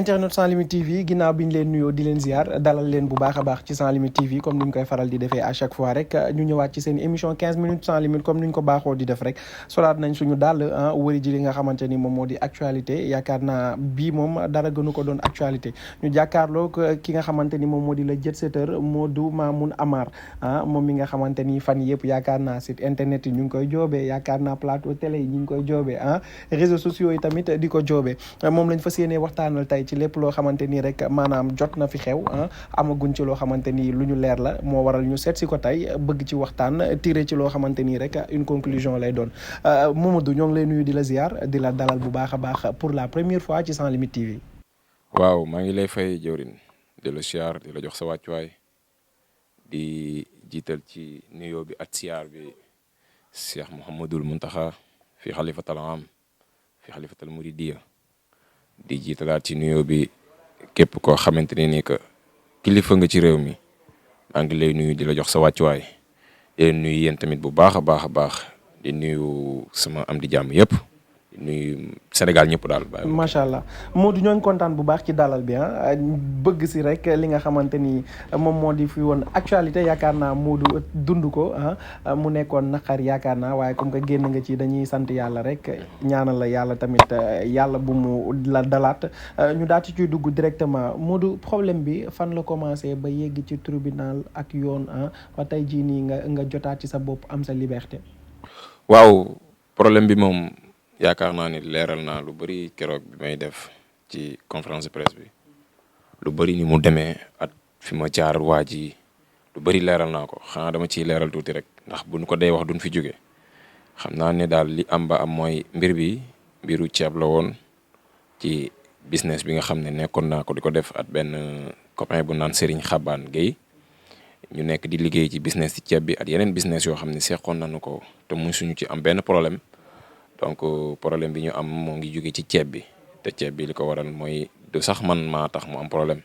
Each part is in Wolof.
internet Sans Limites TV ginnaaw bi ñu leen nuyoo di leen ziar dalal leen bu baax a baax ci Sans Limites TV comme ni ñu koy faral di defee à chaque fois rek ñu ñëwaat ci seen émission 15 minutes sans limite comme ni ñu ko baaxoo di def rek solaat nañ suñu dàll wëri ji li nga xamante ni moom moo di actualité yaakaar naa bii moom dara gënu ko doon actualité ñu jàkkaarloo ki nga xamante ni moom moo di la jet setter Modou Mamoun Amar moom mi nga xamante ni fan yëpp yaakaar naa site internet yi ñu ngi koy joobee yaakaar naa plateau télé yi ñu ngi koy joobee réseaux sociaux yi tamit di ko joobee moom lañ fas yéenee waxtaanal tey ci lépp loo xamante ni rek maanaam jot na fi xew amaguñ ci loo xamante ni lu ñu leer la moo waral ñu seet si ko tey bëgg ci waxtaan tiré ci loo xamante ni rek une conclusion lay doon Mamadou ñoo ngi lay nuyu di la ziar di la dalal bu baax a baax pour la première fois ci Sans Limites TV. waaw maa ngi lay fay jawrin di la ziar di la jox sa wàccuwaay di jiital ci nuyoo bi at ziar bi Cheikh Mouhamadul Muntaxa fi xalifatal am fi xalifatal muridiya di jiitalaat ci nuyoo bi képp koo xamante ne ni que kilifa nga ci réew mi maa ngi lay nuyu di la jox sa wàccuwaay di leen nuyu yéen tamit bu baax a baax a baax di nuyu sama am di jàmm yëpp di nuyu Sénégal ñëpp daal. macha allah Modou ñoo ngi kontaan bu baax ci dalal bi bëgg si rek li nga xamante ni moom moo di fi woon actualité yaakaar naa Modou dund ko mu nekkoon naqar yaakaar naa waaye comme que génn nga ci dañuy sant yàlla rek ñaanal la yàlla tamit yàlla bu mu la dalaat ñu daal di ciy dugg directement Modou problème bi fan la commencé ba yegg ci tribunal ak yoon ba tey jii nii nga jotaat ci sa bopp am sa liberté. waaw problème bi moom. yaakaar naa ni leeral naa lu bëri keroog bi may def ci conférence de presse bi lu bëri ni mu demee at fi ma jaar waa ji lu bëri leeral naa ko xanaa dama ciy leeral tuuti rek ndax buñ ko dee wax duñ fi jóge xam naa ne daal li am ba am mooy mbir bi mbiru ceeb la woon ci business bi nga xam ne nekkoon naa ko di ko def at benn copain bu naan Serigne Xabaan Guèye ñu nekk di liggéey ci business ci ceeb bi at yeneen business yoo xam ne seqoon nañu ko te musuñu ci am benn problème. donc problème bi ñu am moo ngi jóge ci ceeb bi te ceeb bi li ko waral mooy du sax man maa tax mu am problème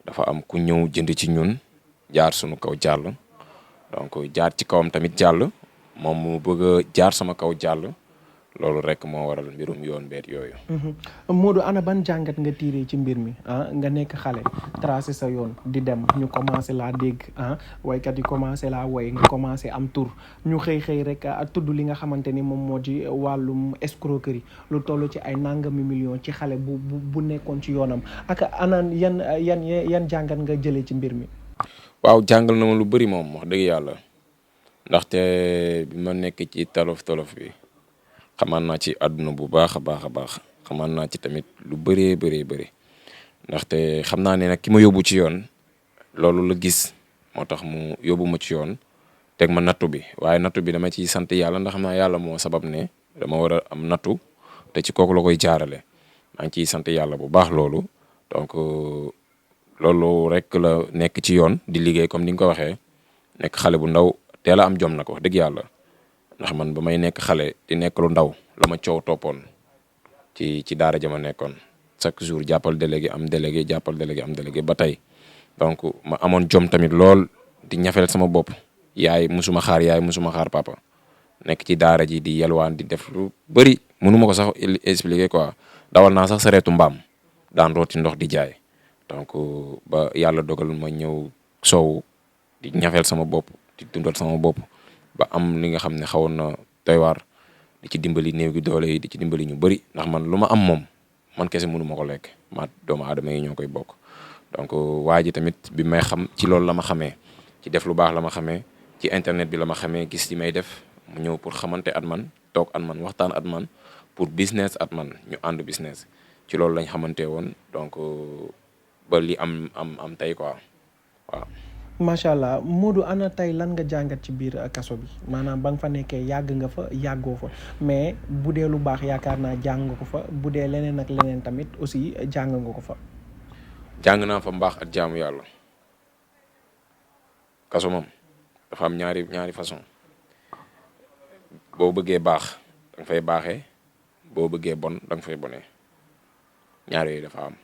dafa am ku ñëw jënd ci ñun jaar suñu kaw jàll donc jaar ci kawam tamit jàll moom mu bëgg a jaar sama kaw jàll loolu rek moo waral mbirum yoon beet yooyu. Modou ana ban jàngat nga tiiree ci mbir mi nga nekk xale tracé sa yoon di dem ñu commencé laa dégg waykat yi commencé laa woy nga commencé am tur ñu xëy rek tudd li nga xamante ni moom moo di wàllum escroquerie lu toll ci ay nangami million ci xale bu nekkoon ci yoonam ak ana yan jàngat nga jëlee ci mbir mi. waaw jàngal na ma lu bëri moom wax dëgg yàlla ndaxte bi ma nekk ci tolof bi. xamaan naa ci àdduna bu baax a baax xamaan naa ci tamit lu bëree bëri ndaxte xam naa ne nag ki ma yóbbu ci yoon loolu la gis moo tax mu yóbbu ma ci yoon teg ma nattu bi waaye nattu bi dama ciy sant yàlla ndax xam naa yàlla moo sabab ne dama war a am nattu te ci kooku la koy jaarale maa ngi ciy sant yàlla bu baax loolu donc loolu rek la nekk ci yoon di liggéey comme ni nga ko waxee nekk xale bu ndaw teel a am jom nag wax dëgg yàlla. ndax man ba may nekk xale di nekk lu ndaw la ma coow toppoon ci daara ja ma nekkoon chaque jour jàppal délégué am délégué jàppal délégué am délégué ba tey donc ma amoon jom tamit lool di ñafeel sama bopp musuma xaar papa nekk ci daara ji di yelwaan di def lu bëri mënuma ko sax expliquer quoi dawal naa sax sareetu mbaam daan rooti ndox di jaay donc ba yàlla dogal ma ñëw soow di ñafeel sama bopp di dundal sama bopp ba am li nga xam ne xawoon na doy waar di ci dimbali néew gi doole yi di ci dimbali ñu bëri ndax man lu ma am moom man kese mënu ma ko lekk ma doomu aadama yi ñoo koy bokk donc waa ji tamit bi may xam ci loolu la ma xamee ci def lu baax la ma xamee ci internet bi la ma xamee gis li may def mu ñëw pour xamante at man toog at man waxtaan at man pour business at man ñu ànd business ci loolu lañ xamante woon donc ba li am tey quoi waaw. macha allah Modou ana tey lan nga jàngat ci biir kaso bi maanaam ba nga fa nekkee yàgg nga fa yàggoo fa mais bu dee lu baax yaakaar naa jàng nga ko fa bu dee leneen ak leneen tamit aussi jàng nga ko fa. jàng naa fa mbaax ak jaamu yàlla kaso moom dafa am ñaari façon boo bëggee baax da nga fay baaxee boo bëggee bon da nga fay bonee ñaar yooyu dafa am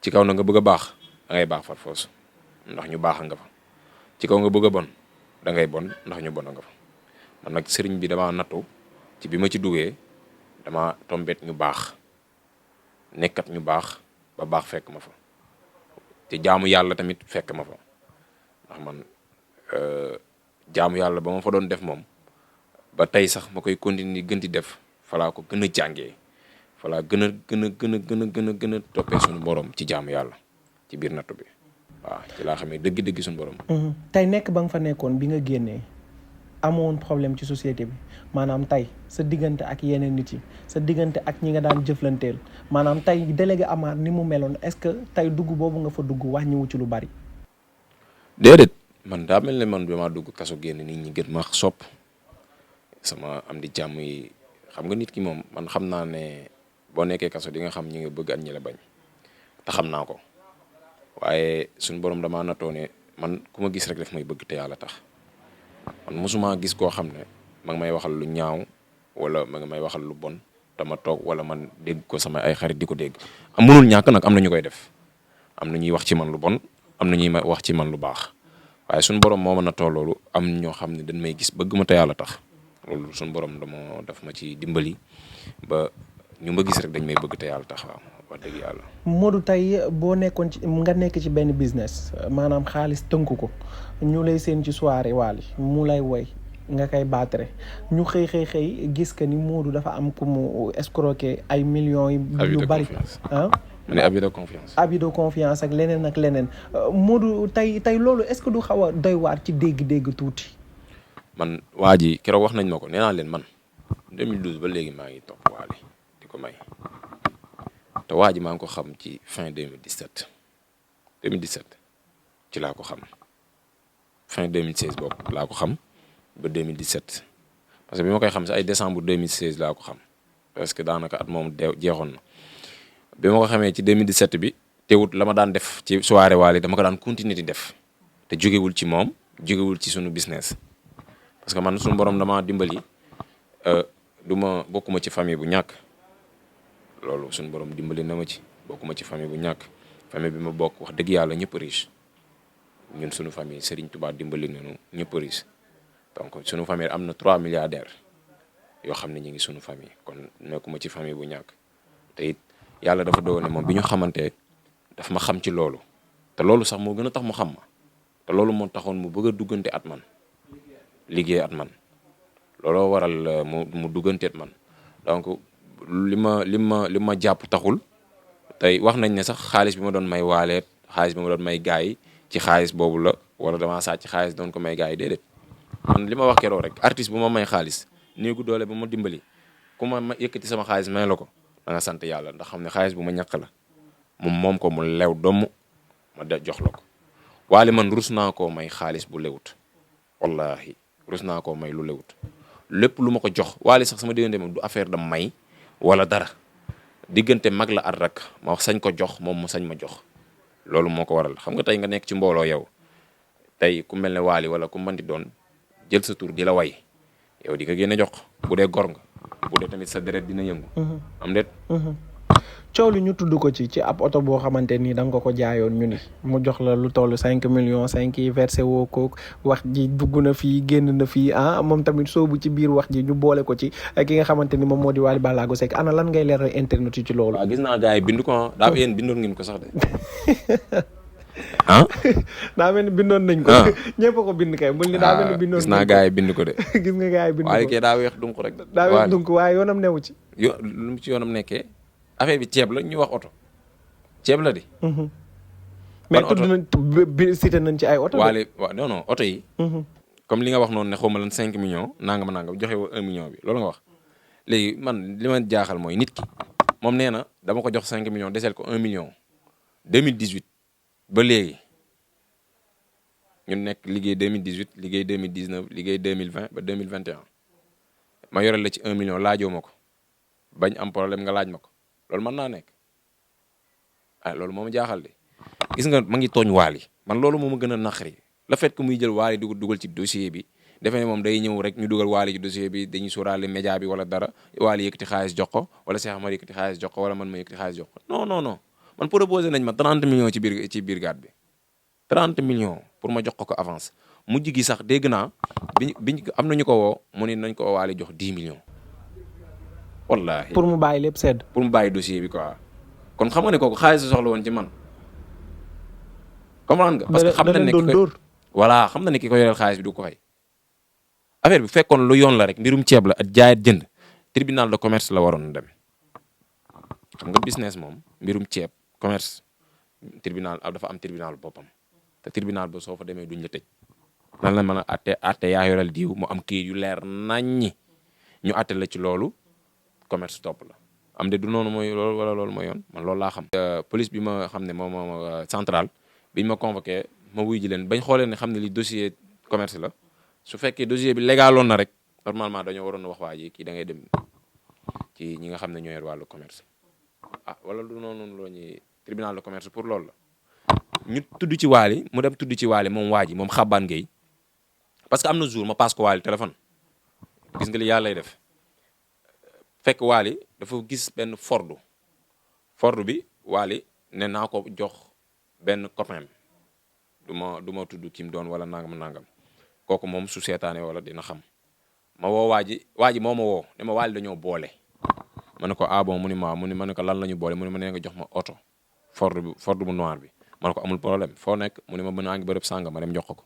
ci kaw na nga bëgg a baax da ngay baax far foos ndax ñu baax nga fa ci kaw nga bëgg a bon da ngay bon ndax ñu bon nga fa man nag sëriñ bi dama nattu ci bi ma ci duggee dama tombet ñu baax nekkat ñu baax ba baax fekk ma fa te jaamu yàlla tamit fekk ma fa ndax man jaamu yàlla ba ma fa doon def moom ba tey sax ma koy continuer gën di def falaa ko gën a jàngee falaa gën a toppee suñu borom ci jaamu yàlla ci biir nattu bi waaw ci laa xamee dëgg-dëgg suñu borom. tey nekk ba nga fa nekkoon bi nga génnee amoon problème ci société bi maanaam tey sa diggante ak yeneen nit yi sa diggante ak ñi nga daan jëflanteel maanaam tey délégué Amar ni mu meloon est-ce que tey dugg boobu nga fa dugg wàññiwu ci lu bari. déedéet man daa mel ne man bi maa dugg kaso génn nit ñi gën ma sopp sama am di jàmm yi xam nga nit ki moom man xam naa ne boo nekkee kaso di nga xam ñi nga bëgg ak ñi la bañ te xam naa ko waaye suñu borom damaa natoo ne man ku ma gis rek daf may bëgg te yàlla tax man mosuma gis koo xam ne ma ngi may waxal lu ñaaw wala ma ngi may waxal lu bon dama toog wala man dégg ko sama ay xarit di ko dégg mënul ñàkk nag am na ñu koy def am na ñuy wax ci man lu bon am na ñuy wax ci man lu baax waaye suñu borom moo ma natoo loolu am ñoo xam ne dañ may gis bëgg ma te yàlla tax loolu suñu borom daf ma ci dimbali ba ñu ma gis rek dañ may bëgg te yàlla tax waaw wax dëgg yàlla. Modou tey boo nekkoon ci nga nekk ci benn business maanaam xaalis tënku ko ñu lay seen ci soirée Wally mu lay woy nga koy baatre ñu xëy gis que ni Modou dafa am ku mu escroquer ay millions yu bari ah. mu ne abus de confiance. abus de confiance ak leneen Modou tey loolu est-ce que du xaw a doy waar ci dégg-dégg tuuti. man waa ji keroog wax nañ ma ko nee naa leen man 2012 ba léegi maa ngi topp Wally di ko may te waa ji maa ngi ko xam ci fin 2017 ci laa ko xam fin 2016 boobu laa ko xam ba 2017 parce que bi ma koy xam si ay décembre 2016 laa ko xam parce que daanaka at moom jeexoon na bi ma ko xamee ci 2017 bi teewut la ma daan def ci soirée Wally dama ko daan continuer di def te jógewul ci moom jógewul ci sunu business parce que man suñu borom dama dimbali bokkuma ci famille bu ñàkk loolu suñu borom dimbali na ma ci bokkuma ci famille bu ñàkk famille bi ma bokk wax dëgg yàlla ñëpp riche ñun suñu famille Serigne Touba dimbali nañu ñëpp riche donc suñu famille am na 3 milliardaires yoo xam ne ñu ngi suñu famille kon nekkuma ci famille bu ñàkk te it yàlla dafa dogal ne moom bi ñu xamante daf ma xam ci loolu te loolu sax moo gën a tax mu xam ma te loolu moo taxoon mu bëgg a duggante at man liggéey at man looloo waral mu duggante at man donc li ma jàpp taxul tey wax nañ ne sax xaalis bi ma doon may waaleet xaalis bi ma doon may gars yi ci xaalis boobu la wala damaa sàcc xaalis doon ko may gars yi déedéet man li ma wax keroog rek artiste bu ma may xaalis néegu doole ba ma dimbali ku ma yëkkati sama xaalis may la ko da nga sant yàlla ndax xam ne xaalis bu ma ñàkk la moom ko mu lew domm ma jox la ko Wally man rus naa koo may xaalis bu lewut wallahi rus naa koo may lu lewut lépp lu ma ko jox Wally sax sama diggante moom du affaire da may wala dara diggante mag la at rek ma wax sañ ko jox moom mu sañ ma jox loolu moo ko waral xam nga tey nga nekk ci mbooloo yow tey ku mel ne Wally wala ku mënti doon jël sa tur di la way yow di ko génne jox bu dee gor nga bu dee tamit sa deret dina yëngu. am déet. coow li ñu tudd ko ci ab oto boo xamante ni da nga ko jaayoon ñu ni mu jox la lu toll 5 millions 5 yi versé woo ko wax ji dugg na fii génn na fii moom tamit soobu ci biir wax ji ñu boole ko ci ki nga xamante ni moom moo di Wally Ballago Seck ana lan ngay leeral internet yi ci loolu. waaw gis naa gars yi bind ko daa yéen bindoon ngeen ko sax de. daa mel ni bindoon nañ ko. ñëpp ko bind kay bul ni daa mel ni bindoon gis naa gars yi bind ko de. gis nga gars yi bind ko waaye kay daa weex dunq rek. daa weex dunq waaye yoonam newu ci. lu mu ci yoonam nekkee affaire bi ceeb la ñu wax oto ceeb la di. mais tudd nañ cité nañ ci ay oto. Wally waaw non oto yi. comme li nga wax noonu ne xaw ma lan 5 millions nangam joxe woo 1 million bi loolu nga wax léegi man li ma jaaxal mooy nit ki moom nee na dama ko jox 5 millions desel ko 1 million 2018 ba léegi ñun nekk liggéey 2018 liggéey 2019 liggéey 2020 ba 2021 ma yorel la ci 1 million laajoo ma ko bañ am problème nga laaj ma ko loolu mën naa nekk loolu moo ma jaaxal de gis nga ma ngi tooñ Wally man loolu moo ma gën a naqari le fait que muy jël Wally dugal ci dossier bi defe ne moom day ñëw rek ñu dugal Wally ci dossier bi dañuy sóoraale média bi wala dara Wally yëkkati xaalis jox ko wala Cheikh Amar yëkkati xaalis jox ko wala man ma yëkkati xaalis jox ko non man proposé nañ ma 30 millions ci biir gaat bi 30 millions pour ma jox ko avance mujj gi sax dégg naa biñ am nañu ko woo mu ne nañ ko Wally jox 10 millions wallahi pour mu bàyyi lépp sedd. pour mu bàyyi dossier bi quoi kon xam nga ne kooku xaalis la soxla woon ci man comprendre nga. parce que xam na ne voilà xam na ne ki ko yoreel xaalis bi du ko fay. affaire bi fekkoon lu yoon la rek mbirum ceeb la ak jaayat jënd tribunal de commerce la waroon dem xam nga business moom mbirum ceeb commerce tribunal dafa am tribunal boppam te tribunal ba soo fa demee duñ la tëj nan la mën a atte yaa yoreel diw mu am kii yu leer naññi ñu atte la ci loolu commerce topp la am de du noonu mooy loolu wala loolu mooy yoon man loolu laa xam. police bi ma xam ne moom central biñ ma convoqué ma wuy ji leen bañ xoolee ne xam ne li dossier commerce la su fekkee dossier bi légaloon na rek normalement dañoo waroon wax waa ji kii da ngay dem ci ñi nga xam ne ñoo yor wàllu commerce wala du noonu loo ñuy tribunal de commerce pour loolu la ñu tudd ci waali mu dem tudd ci waali moom waa ji moom Xabaan Gueye parce que am na jour ma passe ko waali téléphone gis nga li yàlla lay def fekk waali dafa gis benn Ford bi waali ne naa ko jox benn copain du ma tudd kim doon wala nangam kooku moom su seetaane wala dina xam ma woo waa ji moo ma woo ne ma waali dañoo boole ma ne ko bon mu ni ma ne ko lan la ñu boole mu ne ma nee nga jox ma oto Ford bu noir bi ma ne ko amul problème foo nekk mu ne ma mën a ngi bërëb sànga ma dem jox ko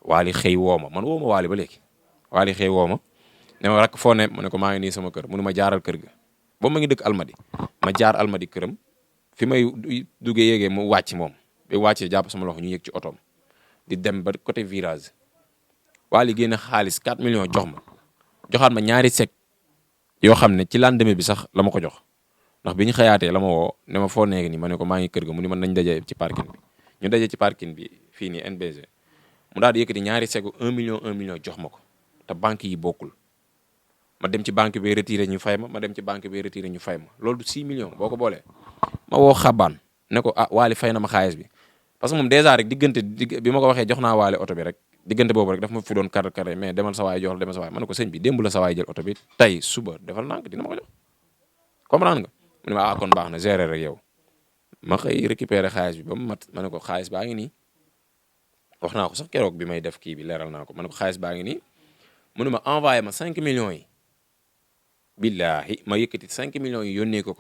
waali xëy woo ma man woo ma waali ba léegi waali xëy woo ma ne ma rakk foo ne ma ne ko maa ngi nii sama kër mu ne ma jaaral kër ga boobu ma ngi dëkk Almadi ma jaar Almadi këram fi may duggee yéegee mu wàcc moom ba wàccee jàpp sama loxo ñu yëg ci otoom di dem ba côté virage waali génne xaalis 4 millions joxaat ma ñaari chèque yoo xam ne ci lendemain bi sax la ma ko jox ndax bi ñu xëyaatee la ma woo ne ma foo nekk nii ma ne ko maa ngi kër ga mu ni man nañ daje ci parking bi ñu daje ci parking bi fii nii NBG mu daal di yëkkati ñaari chèque 1 million jox ma ko te banque yi bokkul ma dem ci banque bi retiré ñu fay ma dem ci banque bi retiré ñu fay ma loolu du 6 millions boo ko boolee ma woo Xabaan ne ko waali fay na ma xaalis bi parce que moom dèjà rek bi ma ko waxee jox naa waale oto bi rek diggante boobu rek daf ma fi doon kar mais demal sa waay jox la demal sa waay ma ne ko sëñ bi démb la sa waay jël oto bi tey suba defal naa ko dina ma ko jox comprendre nga mu ne ma kon baax na gérer rek yow ma xëy récupérer xaalis bi ba mu mat ma ne ko xaalis baa ngi nii wax naa ko sax keroog bi may def kii bi leeral naa ko ma ne ko xaalis baa ngi nii mu ne ma envoyé ma 5 millions yi billaahi ma yëkkati 5 millions yi yónnee ko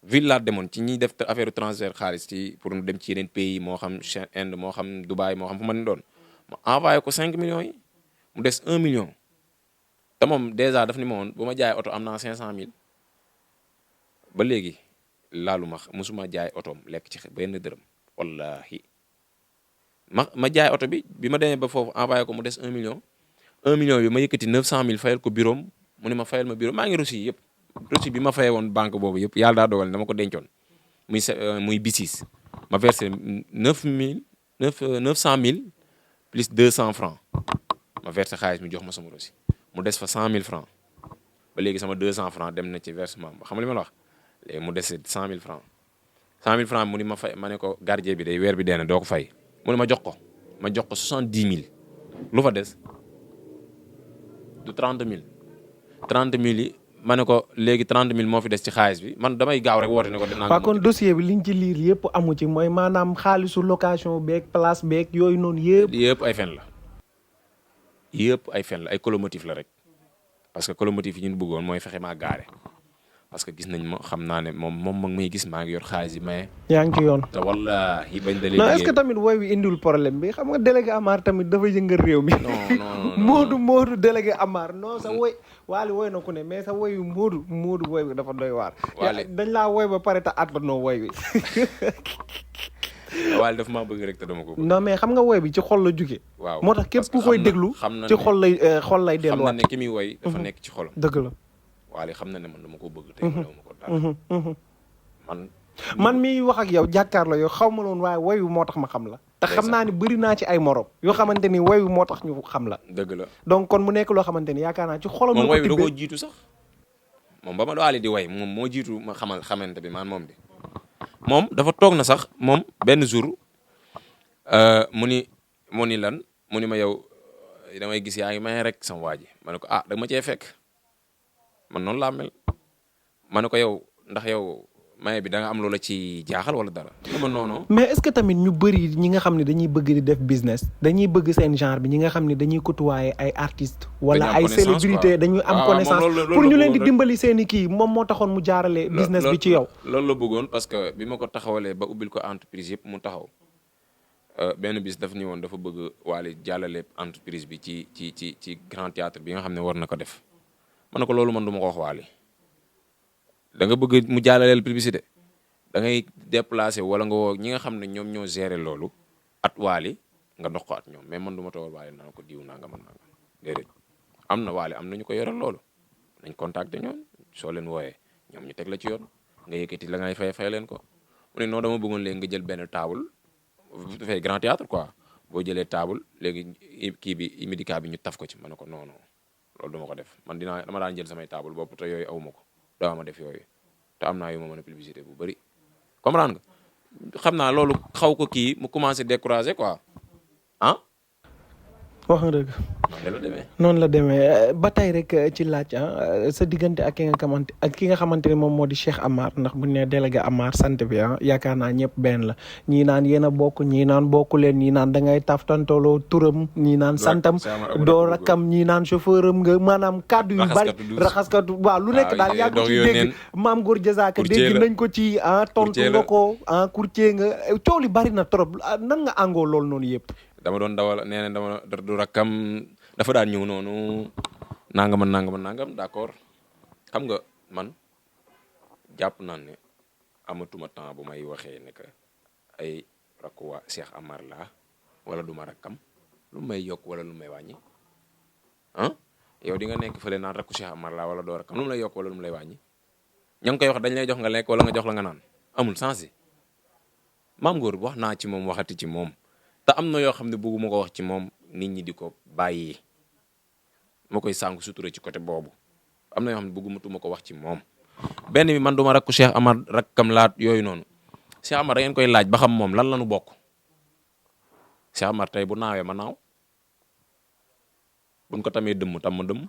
ville laa demoon ci ñiy def affaire transfert xaalis ci pour dem ci yeneen pays moo xam Inde moo xam Dubaï moo xam fu ma ne doon ma envoyé ko 5 millions yi mu des 1 million te moom dèjà daf ni ma woon bu ma jaay oto am naa 500000 ba léegi laalu ma musuma jaay otoom lekk ci benn dërëm wallahi ma jaay oto bi ma demee ba foofu envoyé ko mu des 1 million 1 million bi ma yëkkati 900000 fayal ko bureau mu ne ma fayal ma bureau maa ngi reçu yëpp reçu bi ma fayee woon banque boobu yëpp yàlla daa dogal ne dama ko dencoon muy BICIS ma versé 900000 plus 200 francs ma versé xaalis mi jox ma sama reçu mu des fa 100000 francs ba léegi sama 200 francs dem na ci versement ba xam nga li ma la wax léegi mu des 100000 francs 100000 francs mu ni ma fay ma ne ko gardien bi day weer bi dee na doo ko fay mu ne ma jox ko 70000 lu fa des du 30000 yi ma ne ko léegi 30000 moo fi des ci xaalis bi man damay gaaw rek woote ne ko. waaw kon dossier bi liñ ci liir yëpp amu ci mooy maanaam xaalisu location beeg place beeg yooyu noonu yëpp. yëpp ay fen la ay colomotif la rek parce que colomotif yi ñu bëggoon mooy fexe maa gaare parce que gis nañ ma xam naa ne moom mag may gis maa ngi yor xaalis yi mais. yaa ngi ci yoon. te wallaahi bañ dalee. non est-ce que tamit woy wi indiwul problème bi xam nga délégué Amar tamit dafa yëngal réew mi. non Moodu délégué Amar non sa woy waali woy na ku ne mais sa woy wi Moodu woy wi dafa doy waar. dañ laa woy ba pare te attanoo woy wi. waali dafa maa bëgg rek te dama ko. non mais xam nga woy bi ci xol la jóge. waaw moo tax képp ku koy déglu. ci xol lay delluwaat. xam na ne ki muy woy dafa nekk ci xolam. dëgg la. waali xam na ne man dama ko bëgg. tey ma ko dara man miy wax ak yow jàkkaarloo yow xaw ma loon waaye woy wi moo tax ma xam la. te xam naa ni bëri naa ci ay morom. yoo xamante ni woy wi moo tax ñu xam la. dëgg la donc kon mu nekk loo xamante ni yaakaar naa ci xolam. moom woy bi da koo jiitu sax moom ba ma waali di woy moom moo jiitu ma xamante bi man moom bi moom dafa toog na sax moom benn jour mu ni lan mu ni ma yow damay gis yaa ngi may rek sama waa ji ma ne ko da ma cee fekk man noonu laa mel ma ne ko yow ndax yow maye bi da nga am loola ci jaaxal wala dara. dama noonu. mais est-ce que tamit ñu bëri ñi nga xam ne dañuy bëgg di def business dañuy bëgg seen genre bi ñi nga xam ne dañuy côtoyer ay artistes. wala ay célébrité dañuy am connaissance pour ñu leen di dimbali seen i kii moom moo taxoon mu jaarale business bi ci yow. loolu la bëggoon parce que bi ma ko taxawalee ba ubbil ko entreprise yëpp mu taxaw benn bis daf ni woon dafa bëgg waale jàllale entreprise bi ci grand théâtre bi nga xam ne war na ko def ma ne ko loolu man du ma ko wax waale da nga bëgg mu jàllaleel publicité da ngay déplacé wala nga woo ñi nga xam ne ñoom ñoo gérer loolu at waali nga dox ko at ñoom mais man du ma tawal waale naan ko diw nanga man nanga déedéet am na waale am na ñu ko yoral loolu nañ contacter ñoom soo leen wooyee ñoom ñu teg la ci yoon nga yëkkati la ngay fay leen ko mu ne non dama bëggoon léegi nga jël benn table bu defee grand théâtre quoi boo jëlee table léegi kii bi médica bi ñu taf ko ci ma ne ko non non loolu duma ko def man dama daan jël samay table bopp te yooyu awuma ko dama ma def yooyu te am naa yu ma mën a publicité bu bëri comprendre nga xam naa loolu xaw ko kii mu commencé décourager quoi ah. wax nga dëgg. noonu la demee ba tey rek ci laaj sa diggante ak ki nga xamante ne moom moo di Cheikh Amar ndax bu ñu nee délégué Amar sant bi yaakaar naa ñëpp benn la ñii naan yéen a bokk ñii naan bokku leen ñii naan da ngay taftantaloo turam ñii naan santam doo rakkam ñii naan chauffeur am nga maanaam kàddu yu bari raxaskatu waaw lu nekk daal yaa ngi ciy dégg maam Góor Jazaaka dégg nañ ko ci tontu nga ko courtier nga coow li bari na trop nan nga àngoo loolu noonu yëpp. dama doon dawal nee na dama du rakkam dafa daan ñëw noonu nangam d'accord xam nga man jàpp naan ne amatuma temps bu may waxee ne que ay rakku waa Cheikh Amar la wala du ma rakkam lu may yokk wala lu may wàññi yow di nga nekk fële naan rakku Cheikh Amar la wala doo rakkam lu mu lay yokk wala lu mu lay wàññi ña ngi koy wax dañ lay jox nga lekk wala nga jox la nga naan amul sens maam Góor wax naa ci moom waxati ci moom. te am na yoo xam ne bëgguma ko wax ci moom nit ñi di ko bàyyi ma koy sànq sutura ci côté boobu am na yoo xam ne bëggumatuma ko wax ci moom benn bi man duma rakku Cheikh Amar rakkam laat yooyu noonu Cheikh Amar da ngeen koy laaj ba xam moom lan la ñu bokk Cheikh Amar tey bu naawee ma naaw buñ ko tamee dëmm tam ma dëmm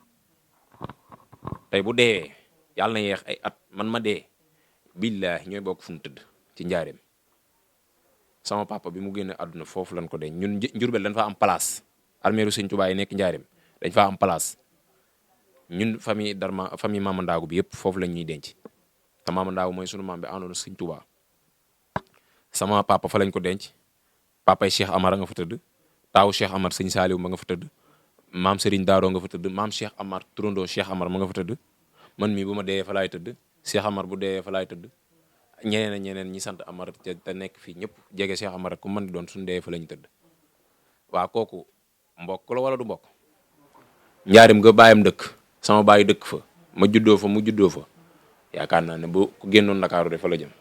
tey bu deewee yàlla na yeex ay at man ma dee billaahi ñooy bokk fu mu tëdd ci njaareem sama papa bi mu génne àdduna foofu lañ ko denc ñun Njurbel dañ fa am place armeeru Sëñ Tuubaa yi nekk njaareem dañ fa am place ñun famille Mama Ndaagu bi yëpp foofu lañ ñuy denc te Mama Ndaagu mooy sunu maam bi àndoon Sëñ Tuubaa sama papa fa lañ ko denc papay Cheikh Amar nga fa tëdd taawu Cheikh Amar Sëñ Saaliw ma nga fa tëdd maam Serigne Daaro nga fa tëdd maam Cheikh Amar turandoo Cheikh Amar ma nga fa tëdd man mii bu ma deeyee fa laay tëdd Cheikh Amar bu deeyee fa laay tëdd ñeneen ñi sant Amar te nekk fii ñëpp jege Cheikh Amar rek ku mën di doon suñu dee fa lañu tëdd waa kooku mbokk la wala du mbokk njaarim nga bàyyam dëkk sama bàyyi dëkk fa ma juddoo fa mu juddoo fa yaakaar naa ne bu ku génnoon Ndakaaru de fa la jëm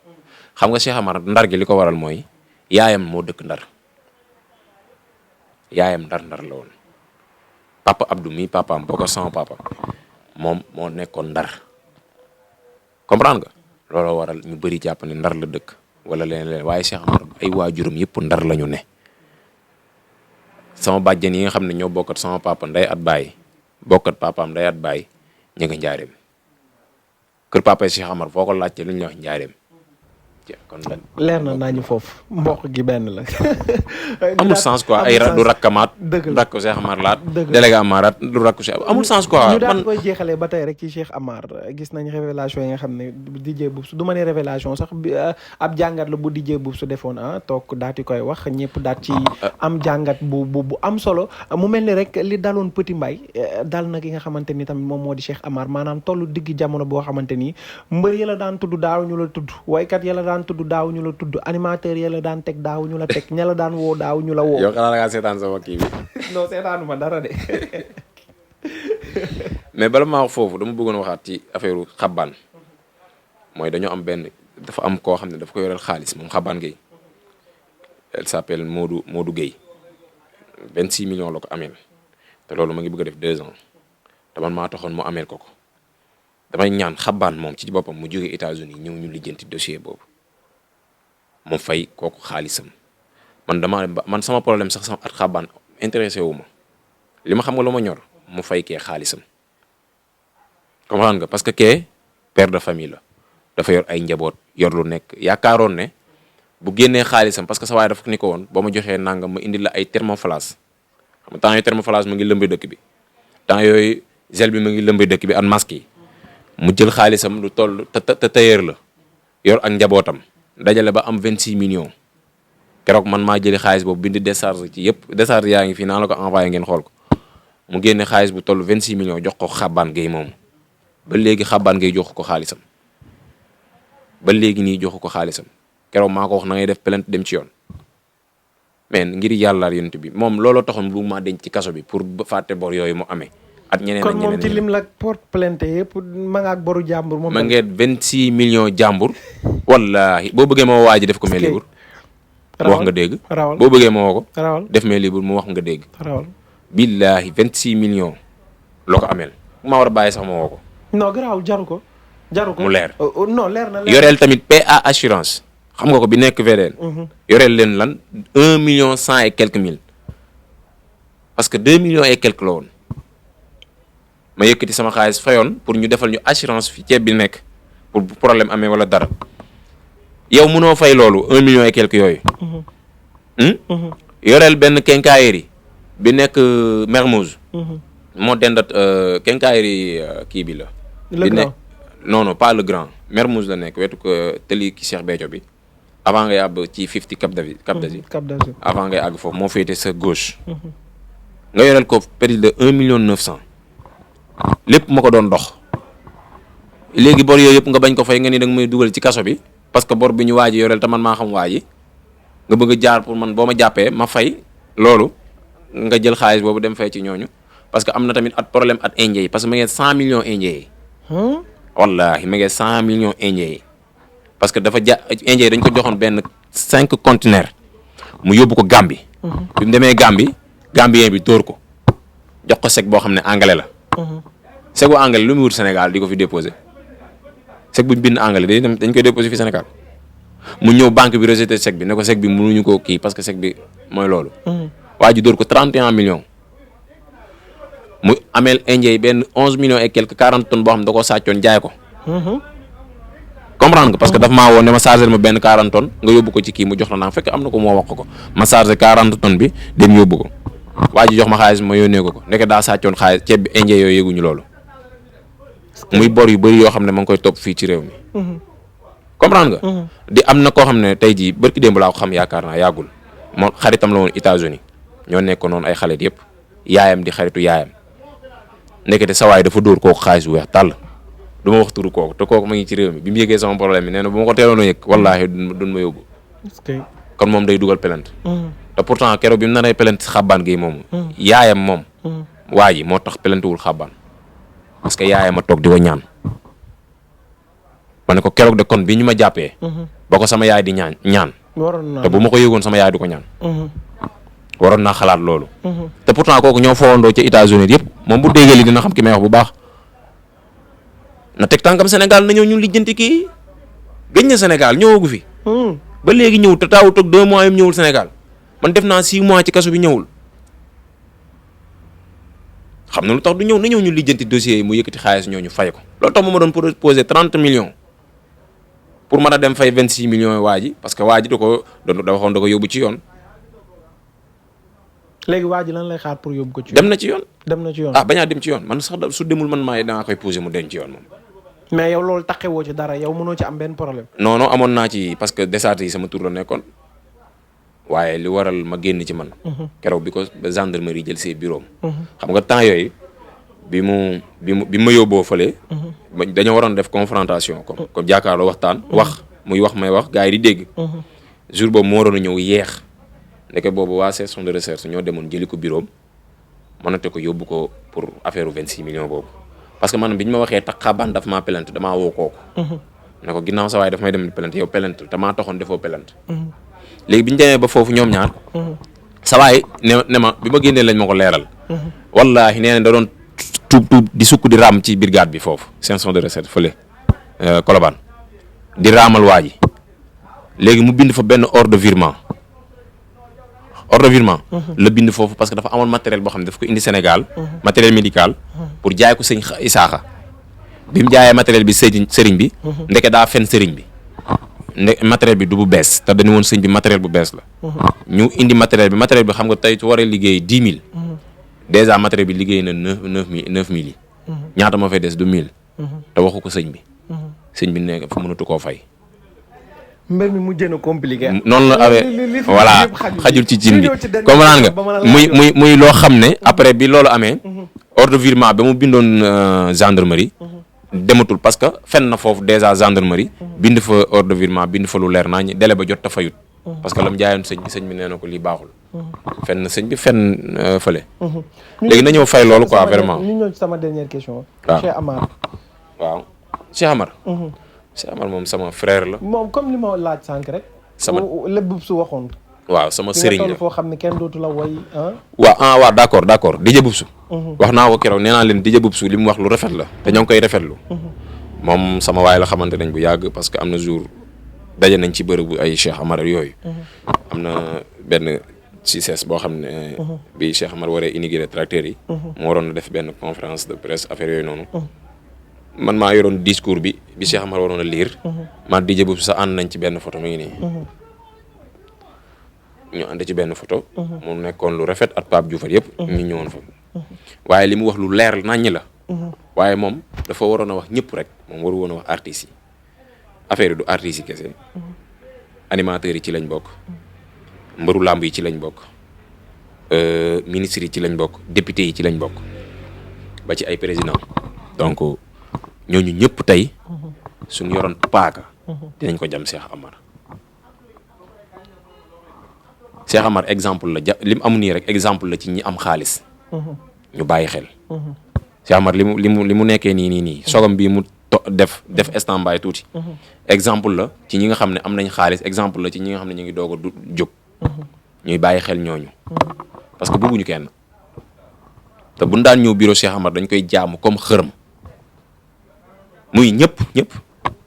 xam nga Cheikh Amar ndar gi li ko waral mooy yaayam moo dëkk ndar yaayam ndar la woon papa Abdou mi papaam bokk sama papa moom moo nekkoon ndar comprendre nga looloo waral ñu bëri jàpp ne ndar la dëkk wala leneen waaye Cheikh Amar ay waajuram yëpp ndar la ñu ne sama bàjjen yi nga xam ne ñoo bokkat sama papa nday at baay bokkat papaam nday at baay ñu ngi njaareem kër papa Cheikh Amar foo ko laajte lu ñu wax njaareem kon leer na naa ñu foofu mbokk gi benn la. amul sens quoi ay du rakkamaat. dëgg la rakku Cheikh Amar laat. délégué Amaraat du rakku Cheikh amul sens quoi. ñu daal koy jeexalee ba tey rek ci Cheikh Amar gis nañ révélation yi nga xam ne DJ Boubs du ma ne révélation sax ab jàngat la bu DJ Boubs su defoon toog daal di koy wax ñëpp daal ci am jàngat bu am solo mu mel ni rek li daloon Petit Mbaye dal na ki nga xamante ni tamit moom moo di Cheikh Amar maanaam tollu digg jamono boo xamante ni mbër yi la daan tudd daaw ñu la tudd waykat yi la daan tudd daaw ñu la tudd animateur ya la daan teg daaw ñu la teg ña la daan woo daaw ñu la woo. yow xanaa ngaa seetaan sama kii bi. non seetaanuma dara de. mais bala maa wax foofu dama bëggoon waxaat ci affaire xabaan mooy dañoo am dafa am koo xam ne dafa ko yoreel xaalis moom xabaan Gueye elle s'appelle Modou Gueye 26 millions la ko ameel te loolu ma ngi bëgg a def 2 ans te man maa taxoon mu ameel ko damay ñaan xabaan moom ci boppam mu jógee États-Unis ñëw ñu lijjanti dossier boobu mu fay kooku xaalisam man sama problème sax sama at xabaan intéressé wu ma li ma xam nga lu ma ñor mu fay kee xaalisam comprendre nga parce que kee père de famille la dafa yor ay njaboot yor lu nekk yaakaaroon ne bu génnee xaalisam parce que sa waay dafa ni ko woon boo ma joxee nangam ma indi la ay thermoflash xam nga temps yooyu thermoflash mu ngi lëmbe dëkk bi temps yooyu gel bi mu ngi lëmbe dëkk bi ak masque yi mu jël xaalisam lu toll te tailleur la yor ak njabootam dajale ba am 26 millions keroog man maa jëli xaalis boobu bindi décharge ci yëpp décharge yaa ngi fii naa la ko envoyé ngeen xool ko mu génne xaalis bu toll 26 millions jox ko Xabaan Gueye moomu ba léegi Xabaan Gueye jox ko xaalisam ba léegi nii joxu ko xaalisam keroog maa ko wax na ngay def plainte dem ci yoon mais ngir yàlla yonent bi moom looloo taxoon bu ma denc ci kaso bi pour fàtte bor yooyu mu amee. at ñeneen ak kon moom ci lim la porte plainte yëpp ma nga ak boru jàmbur. moom ma ngeet 26 millions jàmbur. wallaahi boo bëggee ma waa ji def ko mais libre. wax nga dégg. rawal boo bëggee ma woo ko. rawal def mais libre mu wax nga dégg. rawal. billaahi 26 millions loo ko ameel ma war a bàyyi sax ma woo ko. non garaawul jaru ko. jaru ko mu leer. non leer na leer. yoreel tamit PA assurance. xam nga ko bi nekk VDN. yoreel leen lan 1 million 100 et quelques mille. parce que 2 millions et quelques la woon. ma yëkkati sama xaalis fayoon pour ñu defal ñu assurance fi ceeb bi nekk pour problème amee wala dara yow mënoo fay loolu 1 million et quelques yooyu. yoreel benn quincaillerie bi nekk Mermoz. moo dendat quincaillerie kii bi la. Le Grand non non pas le Grand Mermoz la nekk wetu ko tëli ki Cheikh Béthio bi avant ngay àgg ci 50 Cap d'Azur avant ngay àgg foofu moo féete sa gauche. nga yoreel ko prix de 1 million 900. lépp ma ko doon dox léegi bor yooyu yëpp nga bañ ko fay nga ni da nga may dugal ci kaso bi parce que bor bi ñu waaji yoreel te man maa xam waaji nga bëgg a jaar pour man boo ma jàppee ma fay loolu nga jël xaalis boobu dem fay ci ñooñu parce que am na tamit at problème at indien yi parce que ma ngeen 100 millions indien yi wallaahi ma ngeen 100 millions indien yi parce que dafa indien yi dañ ko joxoon benn 5 conteneurs mu yóbbu ko Gambie bi mu demee Gambien bi dóor ko jox ko chèque boo xam ne anglais la chèque bu anglais lu mu wut Sénégal di ko fi déposé chèque bu ñu bind anglais dañ koy déposé fi Sénégal mu ñëw banque bi rejeté chèque bi ne ko chèque bi mënuñu ko kii parce que chèque bi mooy loolu. waa ji dóor ko 31 millions mu ameel indien yi benn 11 millions et quelques 40 tonnes boo xam ne da koo sàccoon jaay ko. comprendre nga parce que daf maa woon ne ma chargé ma benn 40 tonnes nga yóbbu ko ci kii mu jox la naa fekk am na ko moo wax ko ma chargé 40 tonnes bi dem yóbbu ko. waa ji jox ma xaalis ma yónnee ko ndeke daa sàccoon xaalis ceeb bi indien yooyu yëguñu loolu muy bor yu bëri yoo xam ne ma ngi koy topp fii ci réew mi comprendre nga di am na koo xam ne tey jii barki démb laa ko xam yaakaar naa yàggul moom xaritam la woon États-Unis ñoo nekkoon noonu ay xarit yëpp yaayam di xaritu yaayam ndekete sa waay dafa dóor kooku xaalis bu weex tàll du ma wax turu kooku te kooku ma ngi ci réew mi bi mu yëgee sama problème bi nee na bu ma ko teeloon a yëg wallaahi duñ ma yóbbu kon moom day dugal plainte te pourtant keroog bi mu naree plainte Xabaan Gueye moomu yaayam moom waa ji moo tax plainte wul Xabaan parce que yaayam a toog di ko ñaan ma ne ko keroog de kon bi ñu ma jàppee ba ko sama yaay di ñaan te bu ma ko yëgoon sama yaay du ko ñaan waroon naa xalaat loolu te pourtant kooku ñoo fowandoo ca États-Unis yëpp moom bu déggee li dina xam ki may wax bu baax na teg tànkam Sénégal na ñëw ñu lijjanti kii gëj na Sénégal ñëwagu fi ba léegi ñëw te taawu toog 2 mois yam ñëwul Sénégal man def naa 6 mois ci kaso bi ñëwul xam na lu tax du ñëw na ñëw ñu lijjanti dossiers yi mu yëkkati xaalis ñoo ñu fay ko loolu tax mu ma doon proposé 30 millions pour mën a dem fay 26 millions waa ji parce que waa ji da waxoon da ko yóbbu ci yoon. léegi waa ji lan lay xaar pour yóbbu ko ci yoon. dem na ci yoon. dem na ci yoon bañaa dem ci yoon man sax su demul man maa dangaa koy posé mu dem ci yoon moom. mais yow loolu taxewoo ci dara yow mënoo ci am benn problème. non non amoon naa ci parce que desaat yi sama tur la nekkoon. waaye li waral ma génn ci man. keroog bi ko gendarmerie jël see bureau xam nga temps yooyu bi ma yóbboo fële. dañoo waroon def confrontation comme jàkkaarloo waxtaan. muy wax may wax gars yi di dégg. jour boobu moo waroon a ñëw yeex. ndeke boobu waa section de recherche ñoo demoon jëli ko bureau mënate ko yóbbu ko pour affaire 26 millions boobu. parce que man bi ñu ma waxee tax Xabaan daf maa plainte damaa woo kooku. ne ko ginnaaw sa waay daf may dem plainte yow plainte te maa taxoon defoo plainte. léegi bi ñu demee ba foofu ñoom ñaar sa waay ne ma bi ma génnee lañ ma ko leeral wallaahi nee na da doon tuub di sukk di raam ci brigade bi foofu section de recherche fële Colobane di raamal waa ji léegi mu bind fa benn ordre de virement la bind foofu parce que dafa amoon matériel boo xam ne daf ko indi Sénégal matériel médical pour jaay ko sëñ Isaaxa bi mu jaayee matériel bi sëriñ bi ndeke daa fen sëriñ bi matériel bi du bu bees te dañu woon sëñ bi matériel bu bees la ñu indi matériel bi xam nga tey su waree liggéey 10 000 dèjà matériel bi liggéey na 9 000 yi ñaata moo fay des du 1000 te waxu ko sëñ bi nekk fu mënatu koo fay mbir mi mujjee na compliqué. noonu la awee voilà xajul ci cin bi comprendre nga muy loo xam ne après bi loolu amee ordre de virement ba mu bindoon gendarmerie dematul parce que fen na foofu déjà gendarmerie bind fa ordre de virement bind fa lu leer naa ñu délai ba jot ta fayut parce que la mu jaayoon sëñ bi nee na ko lii baaxul fen na sëñ bi fen fële léegi na ñëw fay loolu quoi vraiment ñu ñëw ci sama dernière question. waaw Cheikh Amar. waaw Cheikh Amar Cheikh Amar moom sama frère la moom comme li ma laaj sànq rek. sama lépp su waxoon. waaw sama sëriñ la foo xam ne kenn dootu la woy waaw d'accord DJ Boubsou wax naa ko keroog nee naa leen DJ Boubsou li mu wax lu rafet la te ñoo ngi koy rafetlu moom sama waay la xamante nañ bu yàgg parce que am na jour daje nañ ci bërëbu ay Cheikh Amar yooyu am na benn CICES boo xam ne bi Cheikh Amar waree inaugurer tracteurs yi mu waroon na def benn conférence de presse affaire yooyu noonu man maa yoroon discours bi Cheikh Amar waroon a lire man DJ Boubsou sax ànd nañ ci benn photo mi ngi nii ñu ànd ci benn photo mu nekkoon lu rafet ak Pape Diouf yëpp ñu ñëwoon fa waaye li mu wax lu leer naññ la waaye moom dafa waroon a wax ñëpp rek moom waru woon a wax artistes yi affaire yi du artistes yi kese animateurs yi ci lañ bokk mbëru làmb yi ci lañ bokk ministres yi ci lañ bokk députés yi ci lañ bokk ba ci ay président donc ñooñu ñëpp tey suñu yoroon paaka dinañ ko jam Cheikh Amar Cheikh Amar exemple la li mu amu nii rek exemple la ci ñi am xaalis ñu bàyyi xel Cheikh Amar li mu nekkee nii sogam bii mu def stand-by tuuti exemple la ci ñi nga xam ne am nañ xaalis exemple la ci ñi nga xam ne ñu ngi doog a jóg ñuy bàyyi xel ñooñu parce que bëgguñu kenn te buñ daan ñëw bureau Cheikh Amar dañ koy jaamu comme xërëm muy ñëpp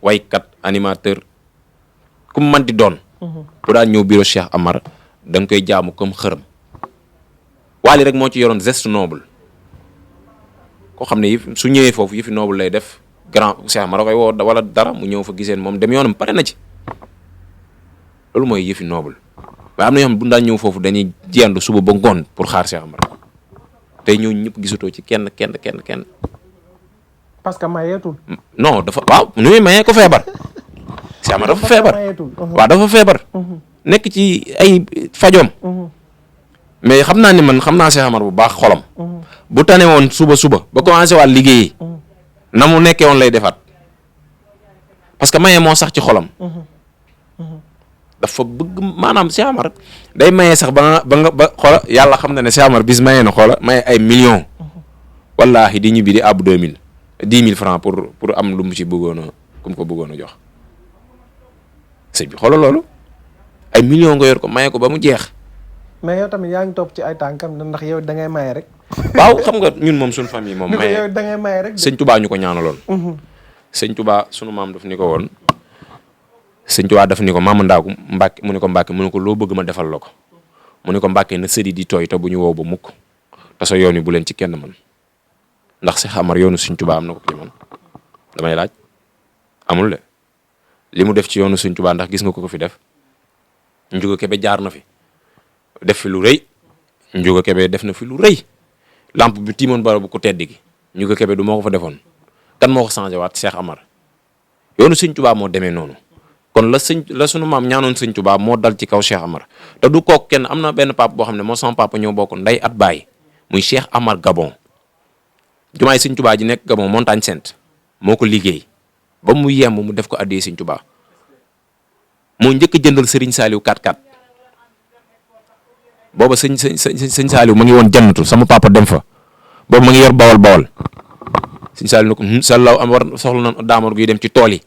waykat animateur ku mu mën di doon bu daan ñëw bureau Cheikh Amar da nga koy jaamu comme xërëm Wally rek moo ci yoroon geste noble koo xam ne su ñëwee foofu yëfi noble lay def grand Cheikh Amar da koy woo wala dara mu ñëw fa giseen moom dem yoonam pare na ci loolu mooy yëfi noble waaye am na yoo xam ne bu daan ñëw foofu dañuy jendu suba ba ngoon pour xaar Cheikh Amar tey ñooñu ñëpp gisatoo ci kenn. parce que mayeetul. non dafa waaw nu muy mayee ko feebar. Cheikh Amar dafa feebar waaw dafa feebar. nekk ci ay fajoom mais xam naa ni man xam naa Cheikh Amar bu baax xolam bu tane woon suba ba commencé waat liggéeyi na mu nekkee woon lay defaat parce que maye moo sax ci xolam dafa bëgg maanaam Cheikh Amar day maye sax ba xoola yàlla xam na ne Cheikh Amar bis maye na xoola maye ay millions wallaahi di ñibbi di àbb 10 000 francs pour am lu mu ci bëggoon a ku mu ko bëggoon a jox sëñ bi xoolal loolu ay millions nga yor ko maye ko ba mu jeex. mais yow tamit yaa ngi topp ci ay tànkam ndax yow da ngay maye rek. waaw xam nga ñun moom suñu famille moom. maye yow da ngay maye rek. sëñ Touba ñu ko ñaanaloon. sëñ Touba sunu maam daf ni ko woon. sëñ Touba daf ni ko maam Ndaagu Mbàkke mu ne ko Mbàkke mu ne ko loo bëgg ma defal la ko. mu ne ko Mbàkke na sëdi di tooy te bu ñu woo ba mukk te sa yoon wi bu leen ci kenn man ndax Cheikh Amar yoonu sëñ Touba am na ko ci man damay laaj amul de li mu def ci yoonu sëñ Touba ndax gis nga ko fi def. Njuga Kebe jaar na fi def fi lu rëy Njuga Kebe def na fi lu rëy lampe bi tiimoon bara bu ko tedd gi Njuga Kebe du moo ko fa defoon kan moo ko changé waat Cheikh Amar yoonu sëñ Touba moo demee noonu kon la sunu maam ñaanoon sëñ Touba moo dal ci kaw Cheikh Amar te du kook kenn am na benn papa boo xam ne moo sama papa ñoo bokk nday at baay muy Cheikh Amar Gabon jumaay sëñ Touba ji nekk Gabon Montagne Sainte moo ko liggéey ba mu yemb mu def ko addee sëñ Touba moo njëkk a jëndal Serigne Saliou 4x4 booba sëñ Saliou ma ngi woon jannatu sama papa dem fa booba ma ngi yor bawal sëñ Saliou ne ko Saliou am war soxla na daamar guy dem ci tool yi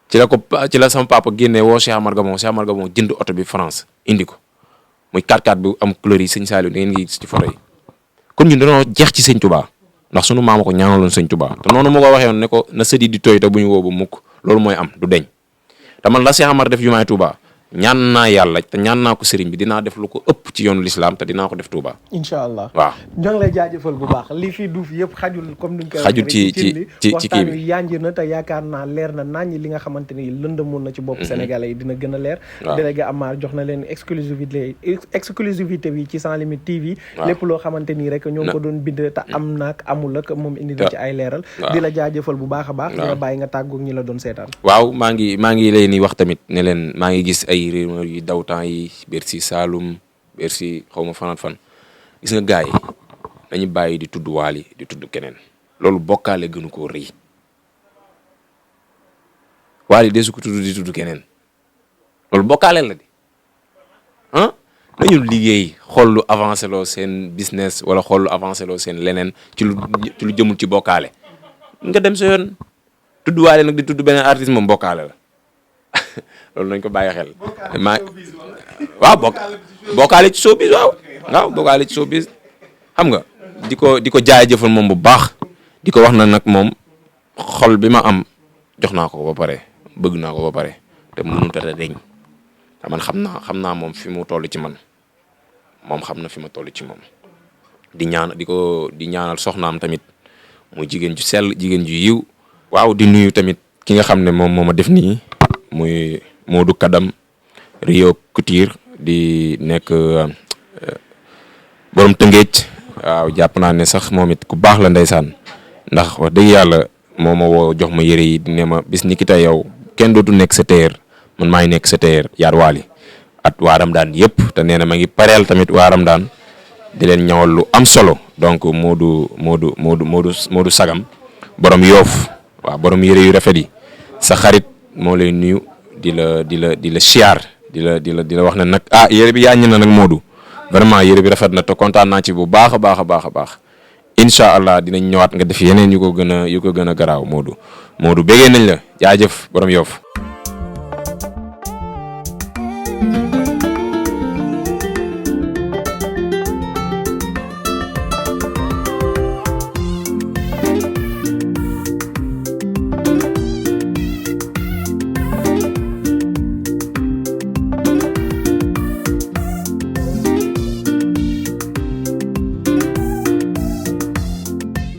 ci la sama papa génnee woo Cheikh Amar Gabon jënd oto bi France indi ko muy 4x4 bi am couleur yi sëñ Saliou da ngeen ngi gis ci photo yi kon ñun dañoo jeex ci sëñ Touba ndax sunu maama ko ñaanaloon sëñ Touba te noonu moo ko waxee woon ne ko na sëdi di tooy te bu ñu woo ba mukk loolu mooy am du deñ te man la Cheikh Amar def jumaay Touba ñaan naa yàlla te ñaan naa ko sëriñ bi dinaa def lu ko ëpp ci yoonu lislaam te dinaa ko def Touba. incha allah waaw ñoo ngi lay jaajëfal bu baax li fi duuf yëpp xajul comme nuñ koy xajul ci kii waxtaan bi wi yanj na te yaakaar naa leer na naññ li nga xamante ni lëndëmoon na ci bopp sénégalais yi dina gën a leer. délégué Amar jox na leen exclusivité bi ci Sans Limites TV. lépp loo xamante nii rek ñoo ngi ko doon bind te am naak amul ak moom indi na ci ay leeral. di la jaajëfal bu baax a baax. di la bàyyi nga tàggoog ñi la doon seetaan. waaw maa ngi leen di wax tamit ne leen maa ngi gis ay rumeur yu daw temps yi Bercy Saloum Bercy xaw ma fan gis nga gars yi dañu bàyyi di tudd Wally di tudd keneen loolu bokkaale gënu koo rëy Wally de su ko tudd di tudd keneen loolu bokkaale la di nañu liggéey xool lu avancé loo seen business wala xool lu avancé loo seen leneen ci lu jëmul ci bokkaale nga dem sa yoon tudd Wally nag di tudd beneen artiste moom bokkaale la loolu nañ ko bàyyi xel. waaw bokkaale ci showbiz waaw bokkaale ci showbiz xam nga di ko jaajëfal moom bu baax di ko wax na nag moom xol bi ma am jox naa ko ba pare bëgg naa ko ba pare te mënut a deñ te man xam naa moom fi mu toll ci man moom xam na fi ma toll ci moom di ñaanal soxnaam tamit muy jigéen ju sell jigéen ju yiw waaw di nuyu tamit ki nga xam ne moom moo ma def nii muy Modou Kadam Rio Couture di nekk borom Tëngéej waaw jàpp naa ne sax moom it ku baax la ndeysaan ndax wax dëgg yàlla moo ma woo jox ma yëre yi ne ma bis ni ki tey yow kenn dootu nekk sa tailleur man maay nekk sa tailleur yaar Wally at waaram daan yëpp te nee na ma ngi pareel tamit waaram daan di leen ñawal lu am solo donc Modou Sagam borom Yoof waaw borom yëre yu rafet yi sa xarit moo lay nuyu di la siyaar di la wax ne nag yére bi yaa ñu na nag Modou vraiment yére bi rafet na te kontaan naa ci bu baax a baax incha allah dinañ ñëwaat nga def yeneen yu ko gën a garaaw Modou béggee nañ la jaajëf borom Yoff